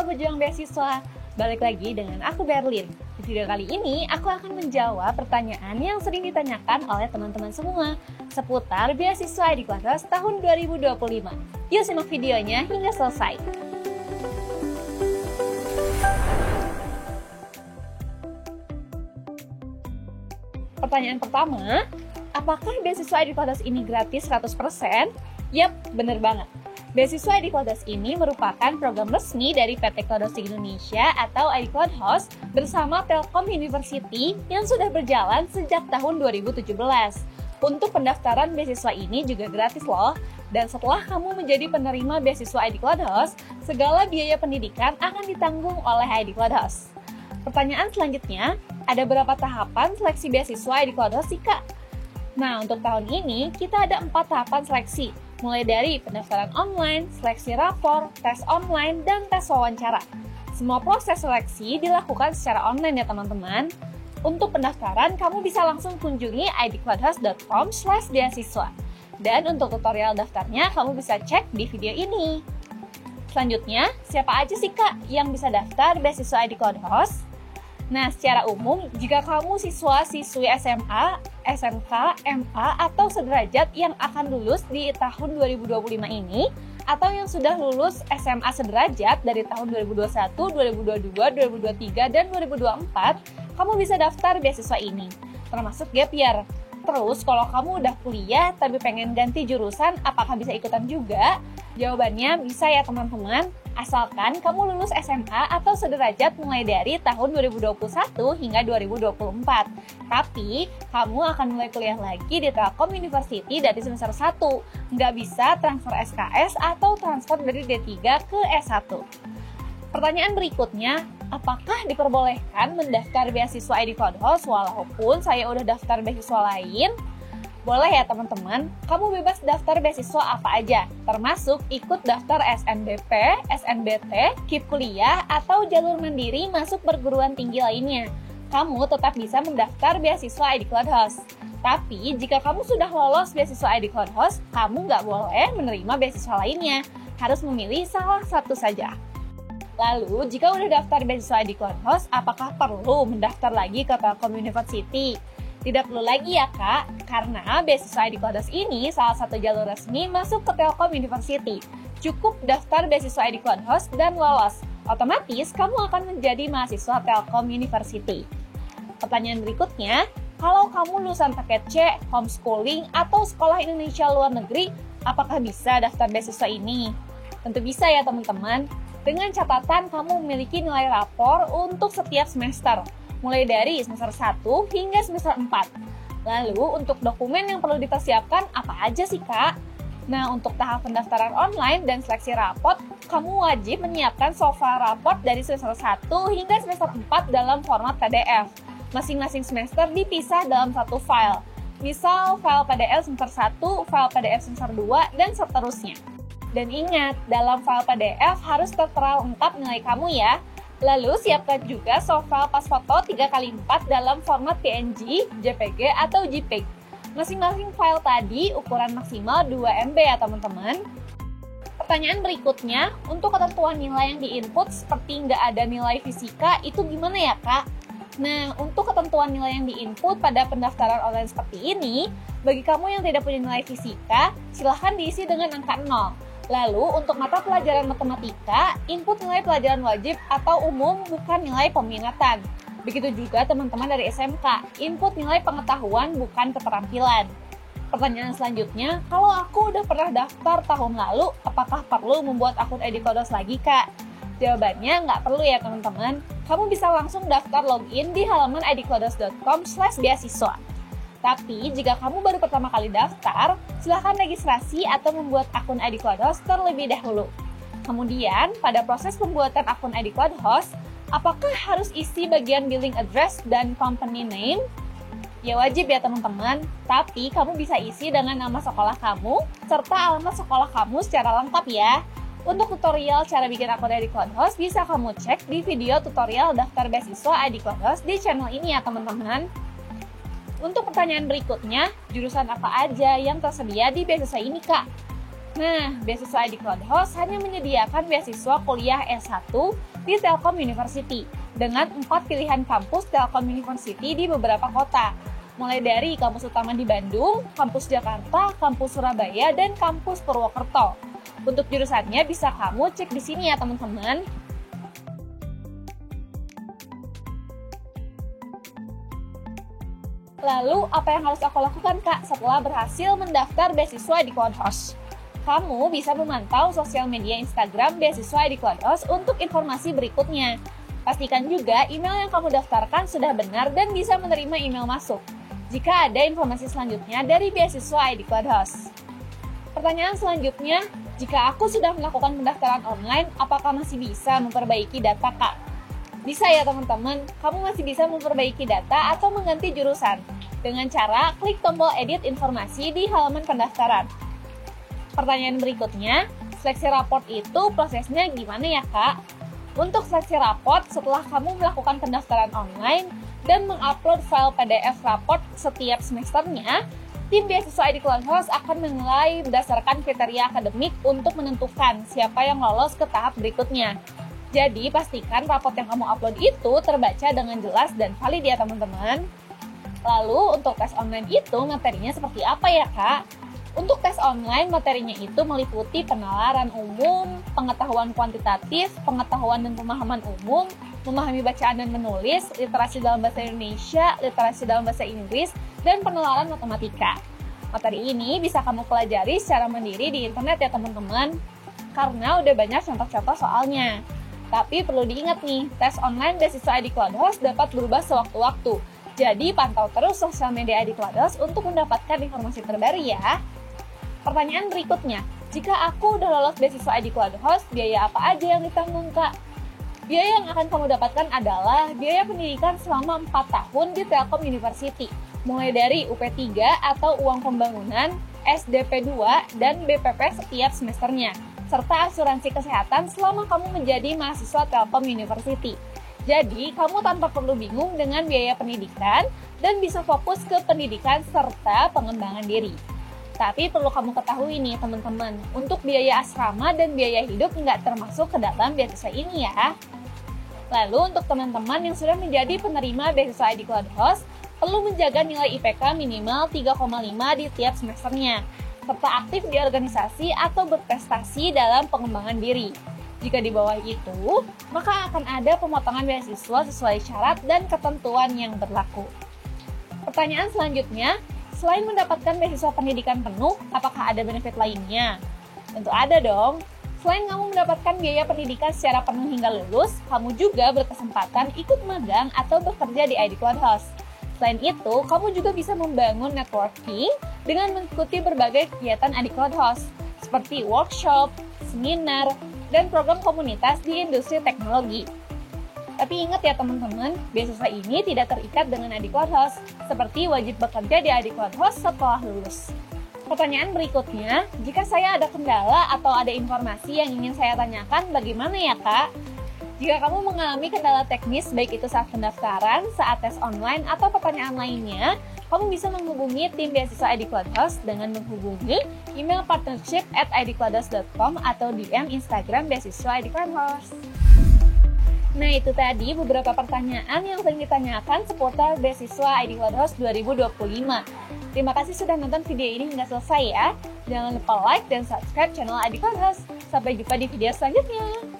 Halo pejuang beasiswa, balik lagi dengan aku Berlin. Di video kali ini aku akan menjawab pertanyaan yang sering ditanyakan oleh teman-teman semua seputar beasiswa ID Quadros tahun 2025. Yuk simak videonya hingga selesai. Pertanyaan pertama, apakah beasiswa ID Quadros ini gratis 100%? Yap, bener banget. Beasiswa ID Quadros ini merupakan program resmi dari PT Quadros Indonesia atau ID Quadros bersama Telkom University yang sudah berjalan sejak tahun 2017. Untuk pendaftaran beasiswa ini juga gratis loh. Dan setelah kamu menjadi penerima beasiswa ID Quadros, segala biaya pendidikan akan ditanggung oleh ID Quadros. Pertanyaan selanjutnya, ada berapa tahapan seleksi beasiswa ID Quadros sih Kak? Nah, untuk tahun ini kita ada 4 tahapan seleksi. Mulai dari pendaftaran online, seleksi rapor, tes online, dan tes wawancara. Semua proses seleksi dilakukan secara online ya teman-teman. Untuk pendaftaran, kamu bisa langsung kunjungi idquadros.com/beasiswa. Dan untuk tutorial daftarnya, kamu bisa cek di video ini. Selanjutnya, siapa aja sih Kak yang bisa daftar beasiswa ID Quadros? Nah, secara umum, jika kamu siswa-siswi SMA, SMK, MA, atau sederajat yang akan lulus di tahun 2025 ini, atau yang sudah lulus SMA sederajat dari tahun 2021, 2022, 2023, dan 2024, kamu bisa daftar beasiswa ini, termasuk gap year. Terus, kalau kamu udah kuliah tapi pengen ganti jurusan, apakah bisa ikutan juga? Jawabannya bisa ya teman-teman, asalkan kamu lulus SMA atau sederajat mulai dari tahun 2021 hingga 2024. Tapi, kamu akan mulai kuliah lagi di Telkom University dari semester 1. Nggak bisa transfer SKS atau transfer dari D3 ke S1. Pertanyaan berikutnya, apakah diperbolehkan mendaftar beasiswa ID Quadros walaupun saya udah daftar beasiswa lain? Boleh ya teman-teman, kamu bebas daftar beasiswa apa aja, termasuk ikut daftar SNBP, SNBT, KIP kuliah, atau jalur mandiri masuk perguruan tinggi lainnya. Kamu tetap bisa mendaftar beasiswa ID Quadros. Tapi, jika kamu sudah lolos beasiswa ID Quadros, kamu nggak boleh menerima beasiswa lainnya. Harus memilih salah satu saja. Lalu, jika udah daftar beasiswa ID Quadros, apakah perlu mendaftar lagi ke Telkom University? Tidak perlu lagi ya Kak, karena beasiswa ID Quadros ini salah satu jalur resmi masuk ke Telkom University. Cukup daftar beasiswa ID Quadros dan lolos. Otomatis kamu akan menjadi mahasiswa Telkom University. Pertanyaan berikutnya, kalau kamu lulusan paket C, homeschooling, atau sekolah Indonesia luar negeri, apakah bisa daftar beasiswa ini? Tentu bisa ya teman-teman. Dengan catatan kamu memiliki nilai rapor untuk setiap semester, mulai dari semester 1 hingga semester 4. Lalu, untuk dokumen yang perlu dipersiapkan apa aja sih, Kak? Nah, untuk tahap pendaftaran online dan seleksi raport, kamu wajib menyiapkan soft file raport dari semester 1 hingga semester 4 dalam format PDF. Masing-masing semester dipisah dalam satu file. Misal, file PDF semester 1, file PDF semester 2, dan seterusnya. Dan ingat, dalam file PDF harus tertera lengkap nilai kamu ya. Lalu siapkan juga soft file pas foto 3x4 dalam format PNG, JPG, atau JPEG. Masing-masing file tadi ukuran maksimal 2 MB ya teman-teman. Pertanyaan berikutnya, untuk ketentuan nilai yang diinput seperti nggak ada nilai fisika, itu gimana ya Kak? Nah, untuk ketentuan nilai yang diinput pada pendaftaran online seperti ini, bagi kamu yang tidak punya nilai fisika, silahkan diisi dengan angka 0. Lalu, untuk mata pelajaran matematika, input nilai pelajaran wajib atau umum bukan nilai peminatan. Begitu juga teman-teman dari SMK, input nilai pengetahuan bukan keterampilan. Pertanyaan selanjutnya, kalau aku udah pernah daftar tahun lalu, apakah perlu membuat akun ID Quadros lagi, Kak? Jawabannya nggak perlu ya teman-teman. Kamu bisa langsung daftar login di halaman idquadros.com/beasiswa. Tapi, jika kamu baru pertama kali daftar, silahkan registrasi atau membuat akun ID Quadros terlebih dahulu. Kemudian, pada proses pembuatan akun ID Quadros, apakah harus isi bagian billing address dan company name? Ya wajib ya teman-teman, tapi kamu bisa isi dengan nama sekolah kamu, serta alamat sekolah kamu secara lengkap ya. Untuk tutorial cara bikin akun ID Quadros, bisa kamu cek di video tutorial daftar beasiswa ID Quadros di channel ini ya teman-teman. Untuk pertanyaan berikutnya, jurusan apa aja yang tersedia di beasiswa ini, Kak? Nah, beasiswa ID Cloud Host hanya menyediakan beasiswa kuliah S1 di Telkom University dengan 4 pilihan kampus Telkom University di beberapa kota, mulai dari kampus utama di Bandung, kampus Jakarta, kampus Surabaya, dan kampus Purwokerto. Untuk jurusannya bisa kamu cek di sini ya teman-teman. Lalu, apa yang harus aku lakukan Kak setelah berhasil mendaftar beasiswa di Cloud Host? Kamu bisa memantau sosial media Instagram beasiswa di Cloud Host untuk informasi berikutnya. Pastikan juga email yang kamu daftarkan sudah benar dan bisa menerima email masuk jika ada informasi selanjutnya dari beasiswa ID Cloud Host. Pertanyaan selanjutnya, jika aku sudah melakukan pendaftaran online, apakah masih bisa memperbaiki data Kak? Bisa ya teman-teman, kamu masih bisa memperbaiki data atau mengganti jurusan dengan cara klik tombol edit informasi di halaman pendaftaran. Pertanyaan berikutnya, seleksi raport itu prosesnya gimana ya Kak? Untuk seleksi raport, setelah kamu melakukan pendaftaran online dan mengupload file PDF raport setiap semesternya, tim beasiswa ID Cloud Host akan menilai berdasarkan kriteria akademik untuk menentukan siapa yang lolos ke tahap berikutnya. Jadi, pastikan raport yang kamu upload itu terbaca dengan jelas dan valid ya teman-teman. Lalu, untuk tes online itu materinya seperti apa ya Kak? Untuk tes online, materinya itu meliputi penalaran umum, pengetahuan kuantitatif, pengetahuan dan pemahaman umum, memahami bacaan dan menulis, literasi dalam bahasa Indonesia, literasi dalam bahasa Inggris, dan penalaran matematika. Materi ini bisa kamu pelajari secara mandiri di internet ya teman-teman, karena udah banyak contoh-contoh soalnya. Tapi perlu diingat nih, tes online beasiswa ID Cloud Host dapat berubah sewaktu-waktu. Jadi pantau terus sosial media ID Cloud Host untuk mendapatkan informasi terbaru ya. Pertanyaan berikutnya, jika aku udah lolos beasiswa ID Cloud Host, biaya apa aja yang ditanggung Kak? Biaya yang akan kamu dapatkan adalah biaya pendidikan selama 4 tahun di Telkom University, mulai dari UP3 atau uang pembangunan, SDP 2, dan BPP setiap semesternya, serta asuransi kesehatan selama kamu menjadi mahasiswa Telkom University. Jadi, kamu tanpa perlu bingung dengan biaya pendidikan dan bisa fokus ke pendidikan serta pengembangan diri. Tapi perlu kamu ketahui nih teman-teman, untuk biaya asrama dan biaya hidup nggak termasuk ke dalam beasiswa ini ya. Lalu untuk teman-teman yang sudah menjadi penerima beasiswa ID Cloud Host, perlu menjaga nilai IPK minimal 3,5 di tiap semesternya, serta aktif di organisasi atau berprestasi dalam pengembangan diri. Jika di bawah itu, maka akan ada pemotongan beasiswa sesuai syarat dan ketentuan yang berlaku. Pertanyaan selanjutnya, selain mendapatkan beasiswa pendidikan penuh, apakah ada benefit lainnya? Tentu ada dong. Selain kamu mendapatkan biaya pendidikan secara penuh hingga lulus, kamu juga berkesempatan ikut magang atau bekerja di ID Cloud Host. Selain itu, kamu juga bisa membangun networking dengan mengikuti berbagai kegiatan ID Cloud Host, seperti workshop, seminar, dan program komunitas di industri teknologi. Tapi ingat ya teman-teman, beasiswa ini tidak terikat dengan ID Cloud Host, seperti wajib bekerja di ID Cloud Host setelah lulus. Pertanyaan berikutnya, jika saya ada kendala atau ada informasi yang ingin saya tanyakan, bagaimana ya Kak? Jika kamu mengalami kendala teknis, baik itu saat pendaftaran, saat tes online, atau pertanyaan lainnya, kamu bisa menghubungi tim beasiswa ID Cloud Host dengan menghubungi email partnership@idcloudhost.com atau DM Instagram beasiswa ID Cloud Host. Nah itu tadi beberapa pertanyaan yang sering ditanyakan seputar beasiswa ID Cloud Host 2025. Terima kasih sudah nonton video ini hingga selesai ya. Jangan lupa like dan subscribe channel ID Cloud Host. Sampai jumpa di video selanjutnya.